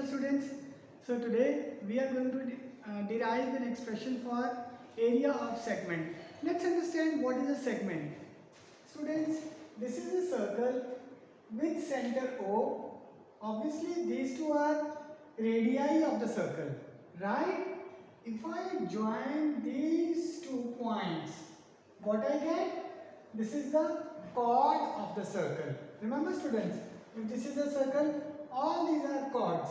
students. So today we are going to derive an expression for area of segment. Let's understand what is a segment. Students, this is a circle with center O. Obviously these two are radii of the circle, right? If I join these 2 points, what I get? This is the chord of the circle. Remember students, if this is a circle, all these are chords.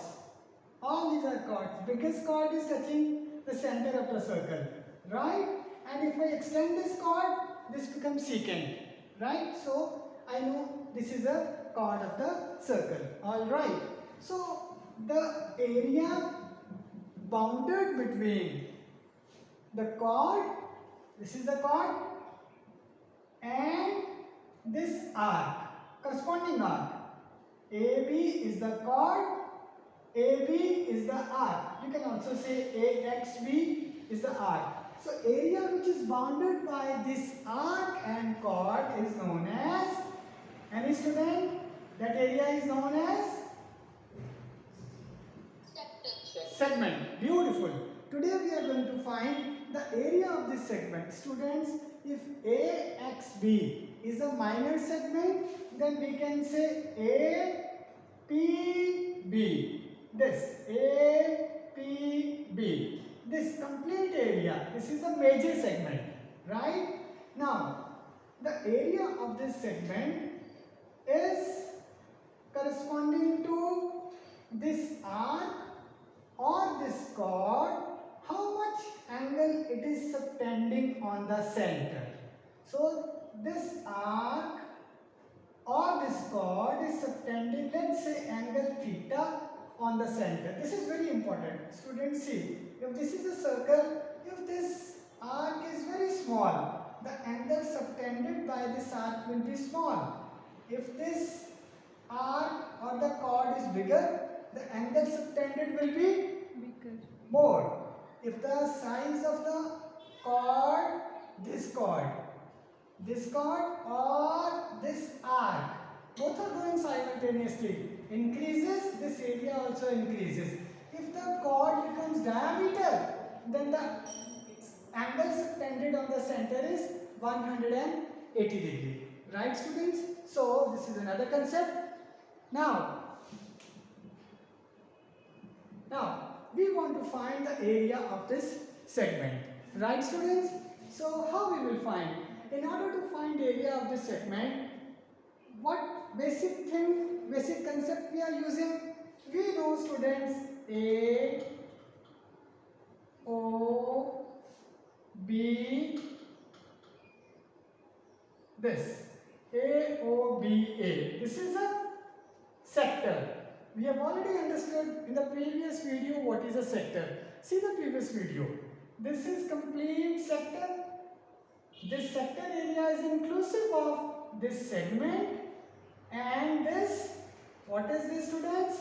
All these are chords. Biggest chord is touching the center of the circle, right? And if I extend this chord, this becomes secant, right? So I know this is a chord of the circle. All right. So the area bounded between the chord, this is the chord, and this arc, corresponding arc. AB is the chord, AB is the arc. You can also say AXB is the arc. So area which is bounded by this arc and chord is known as, any student, that area is known as segment. Beautiful. Today we are going to find the area of this segment. Students, if AXB is a minor segment, then we can say APB. This APB. This complete area, this is a major segment, right? Now, the area of this segment is corresponding to this arc or this chord, how much angle it is subtending on the center. So this arc or this chord is subtending, let's say, angle theta on the center. This is very important. Students, see, if this is a circle, if this arc is very small, the angle subtended by this arc will be small. If this arc or the chord is bigger, the angle subtended will be more. If the size of the chord, this chord or this arc, both are going simultaneously, increases, this area also increases. If the chord becomes diameter, then the angle subtended on the center is 180 degree. Right, students? So this is another concept. Now we want to find the area of this segment. Right, students? So how we will find? In order to find area of this segment, what basic concept we are using? We know, students, A, O, B, this AOBA. This is a sector. We have already understood in the previous video what is a sector. See the previous video. This is complete sector. This sector area is inclusive of this segment and this, what is this, students?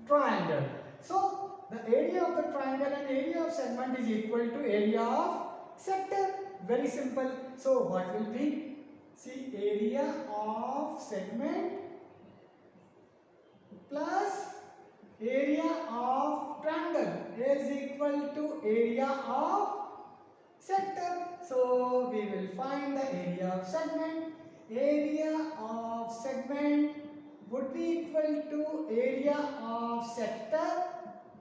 Triangle. So the area of the triangle and area of segment is equal to area of sector. Very simple. So what will be? See, area of segment plus area of triangle is equal to area of sector. So we will find the area of segment. Area of segment would be equal to area of sector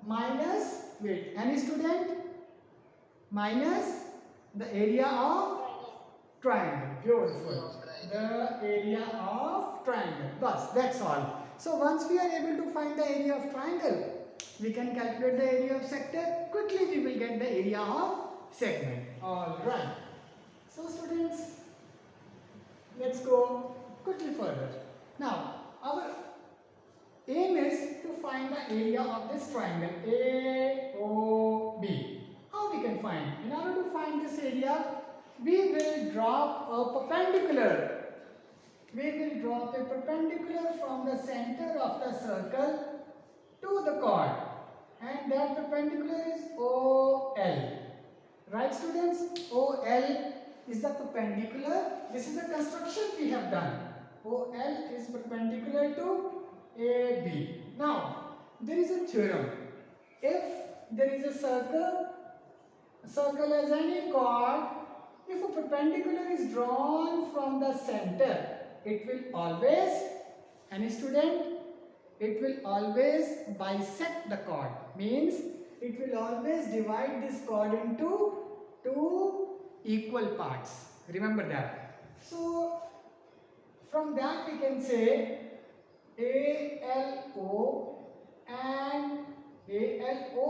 minus, wait, any student? Minus the area of triangle. Beautiful. The area of triangle. Bas, that's all. So once we are able to find the area of triangle, we can calculate the area of sector. Quickly we will get the area of segment. Alright. So students, let's go quickly further. Now, our aim is to find the area of this triangle AOB. How we can find? In order to find this area, we will drop a perpendicular. We will drop a perpendicular from the center of the circle to the chord, and that perpendicular is OL. Right, students? OL is the perpendicular. This is the construction we have done. OL is perpendicular to AB. Now, there is a theorem. If there is a circle has any chord, if a perpendicular is drawn from the center, it will always, any student, it will always bisect the chord. Means it will always divide this chord into two equal parts. Remember that. So from that we can say ALO and BLO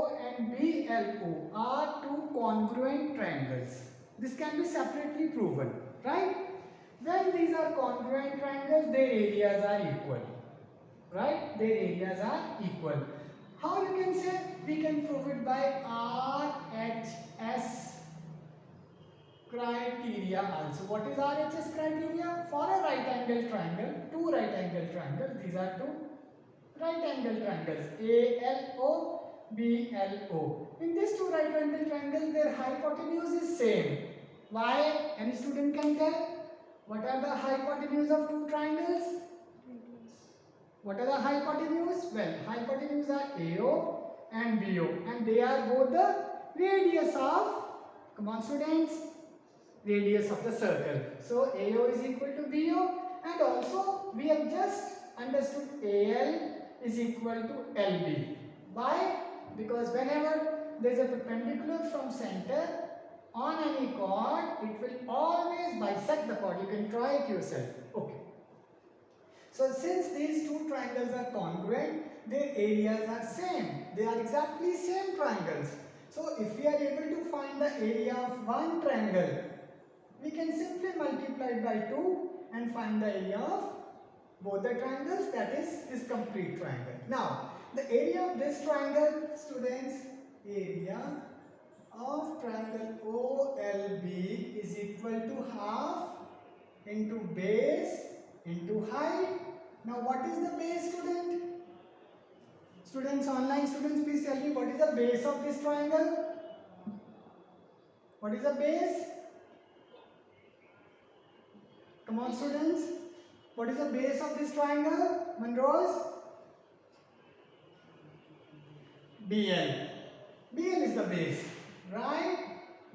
are two congruent triangles. This can be separately proven, right? When these are congruent triangles, their areas are equal, right? Their areas are equal. How you can say? We can prove it by RHS criteria also. What is RHS criteria? For a right angle triangle, two right angle triangles, these are two right angle triangles, ALO, BLO. In these two right angle triangles, their hypotenuse is same. Why? Any student can tell? What are the hypotenuse of two triangles? What are the hypotenuse? Well, hypotenuse are AO and BO, and they are both the radius of, come on students, radius of the circle. So AO is equal to BO, and also we have just understood AL is equal to LB. Why? Because whenever there is a perpendicular from center on any chord, it will always bisect the chord. You can try it yourself. Okay. So since these two triangles are congruent, their areas are same. They are exactly same triangles. So if we are able to find the area of one triangle, we can simply multiply it by 2 and find the area of both the triangles, that is this complete triangle. Now, the area of this triangle, students, area of triangle OLB is equal to half into base into height. Now, what is the base, student? Students, online students, please tell me what is the base of this triangle? What is the base? Come on, students. What is the base of this triangle? Monroes? BL. BL is the base, right?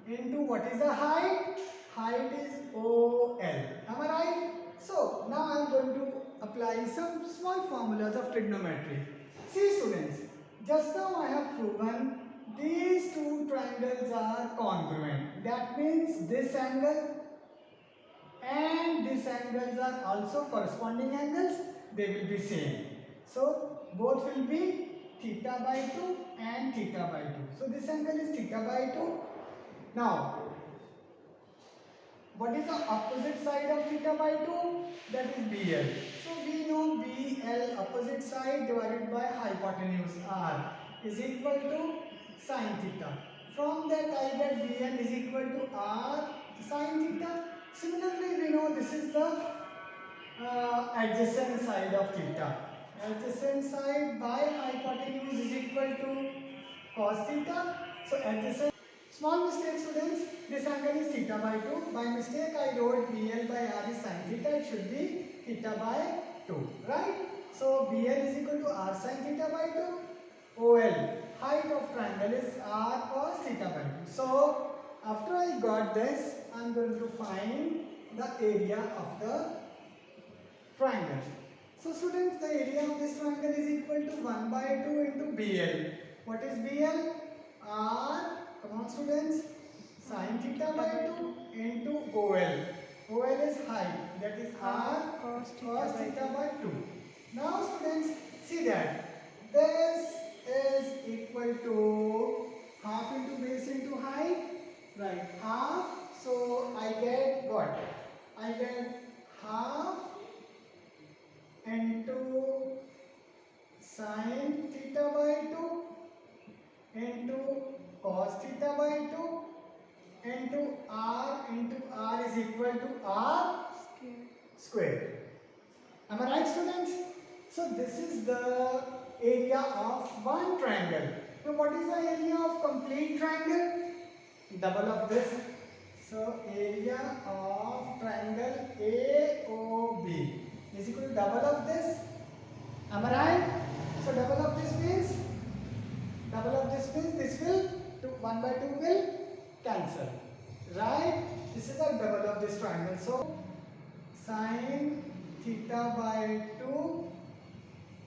Into what is the height? Height is OL. Am I right? So, now I am going to apply some small formulas of trigonometry. See students, just now I have proven these two triangles are congruent. That means this angle and these angles are also corresponding angles. They will be same. So, both will be theta by 2 and theta by 2. So, this angle is theta by 2. Now, what is the opposite side of theta by 2? That is BL. So, we know BL, opposite side divided by hypotenuse R, is equal to sin theta. From that I get BL is equal to R sin theta. Similarly, we know this is the adjacent side of theta. Adjacent side by hypotenuse is equal to cos theta. So, adjacent. Small mistake, students. This angle is theta by 2. By mistake, I wrote BL by R is sin theta. It should be theta by 2. Right? So, BL is equal to R sin theta by 2. OL, height of triangle, is R cos theta by 2. So, after I got this, I am going to find the area of the triangle. So, students, the area of this triangle is equal to 1 by 2 into BL. What is BL? R. Come on, students. Sin theta by 2 into OL. OL is height, that is R cos theta by 2. Now, students, see that this is equal to half into base into height, right? Half. So, I get what? I get half into sin theta by 2 into cos theta by 2 into R is equal to R square. Am I right, students? So this is the area of one triangle. Now what is the area of complete triangle? Double of this. So area of triangle AOB is equal to double of this. Am I right? So double of this means this will 1 by 2 will cancel, right? This is a double of this triangle. So sine theta by 2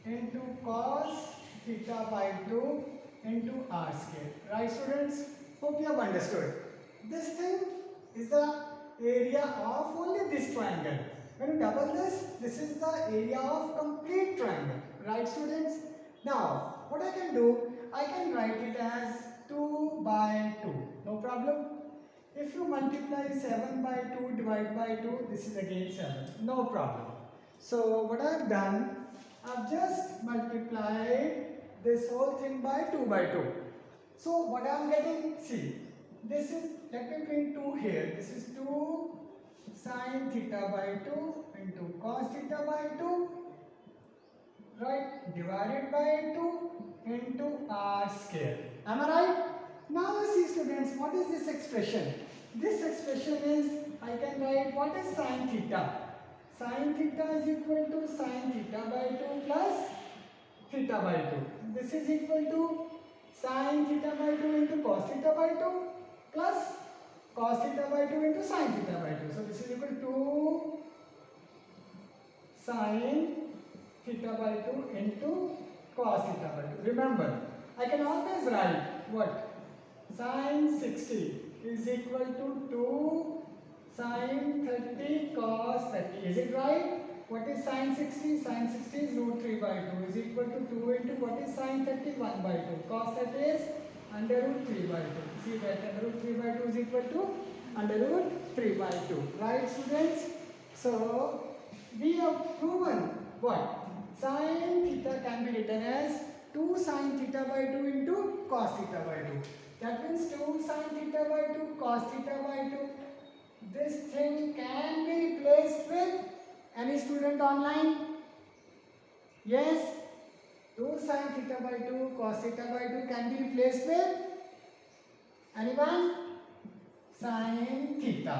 into cos theta by 2 into r square. Right, students? Hope you have understood. This thing is the area of only this triangle. When you double this, this is the area of complete triangle. Right, students? Now, what I can do, I can write it as 2 by 2. No problem. If you multiply 7 by 2 divide by 2, this is again 7. No problem. So, what I have done, I have just multiplied this whole thing by 2 by 2. So, what I am getting, see, this is, let me bring 2 here. This is 2 sine theta by 2 into cos theta by 2, right, divided by 2 into r square. Am I right? Now you see, students, what is this expression? This expression is, I can write what is sine theta. Sine theta is equal to sine theta by 2 plus theta by 2. This is equal to sine theta by 2 into cos theta by 2 plus cos theta by 2 into sine theta by 2. So this is equal to sine theta by 2 into cos theta by 2. Remember, I can always write what? Sine 60 is equal to 2 sine 30 cos 30. Is it right? What is sine 60? Sine 60 is root 3 by 2 is equal to 2 into what is sine 30? 1 by 2. Cos 30 is under root 3 by 2. See that under root 3 by 2 is equal to under root 3 by 2. Right, students? So, we have proven what? Sine theta can be written as 2 sine theta by 2 into cos theta by 2. That means 2 sine theta by 2 cos theta by 2. This thing can be replaced with any student online? Yes? 2 sine theta by 2 cos theta by 2 can be replaced with anyone? Sine theta.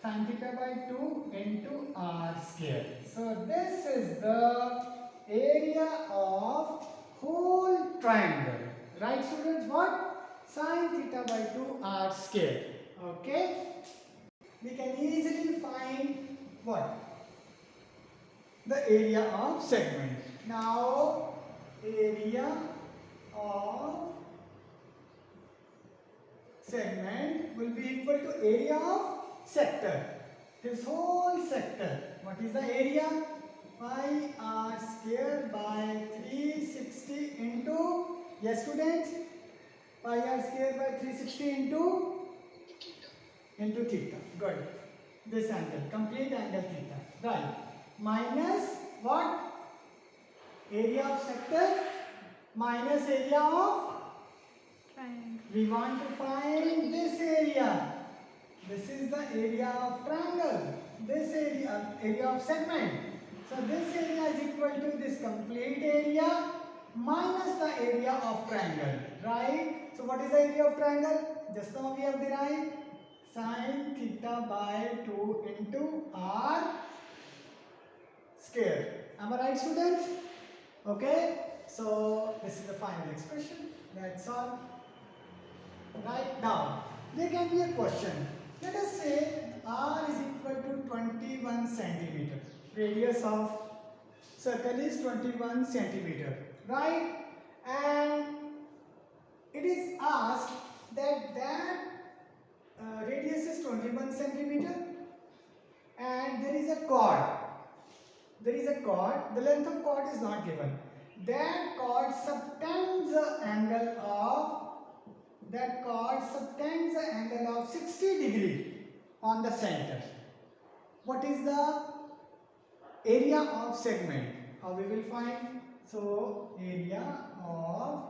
Sine theta by 2 into r square. So this is the area of whole triangle. Right, students? What? Sine theta by 2 r square. Okay? We can easily find what? The area of segment. Now, area of segment will be equal to area of sector. This whole sector. What is the area? Pi r square by 360 into, yes students? Pi r square by 360 into theta. Good. This angle, complete angle theta. Right. Minus what? Area of sector minus area of triangle. We want to find this area. This is the area of triangle. This area of segment. So this area is equal to this complete area minus the area of triangle. Right? So what is the area of triangle? Just now we have derived sine theta by 2 into r square. Am I right, students? Okay. So this is the final expression. That's all. Right now, there can be a question. Let us say r is equal to 21 centimeter. Radius of circle is 21 centimeter. Right? And it is asked that radius is 21 centimeter and there is a chord. There is a chord. The length of chord is not given. That chord subtends the angle of 60 degree on the center. What is the area of segment? How we will find? So area of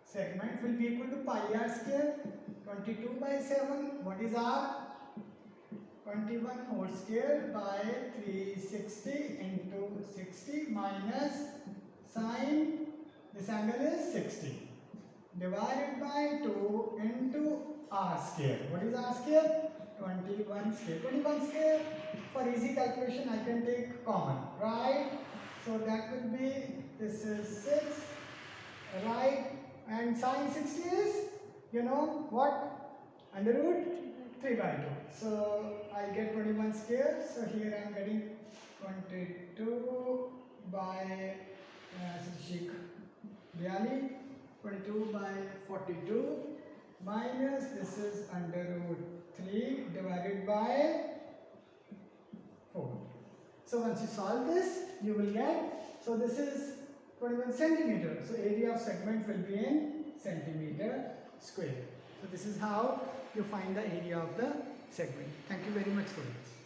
segment will be equal to pi r square 22 by 7. What is r? 21 whole square by 360 into 60 minus sine, this angle is 60, divided by 2 into r square. What is r square? 21 square. 21 square, for easy calculation I can take common, right? So that will be this is 6, right, and sine 60 is, you know what, under root 3 by 2. So I get 21 square, so here I am getting 22 by 22 by 42 minus this is under root 3 divided by 4. So once you solve this, you will get, so this is 21 centimeter. So area of segment will be in centimeter square. So this is how you find the area of the segment. Thank you very much, students.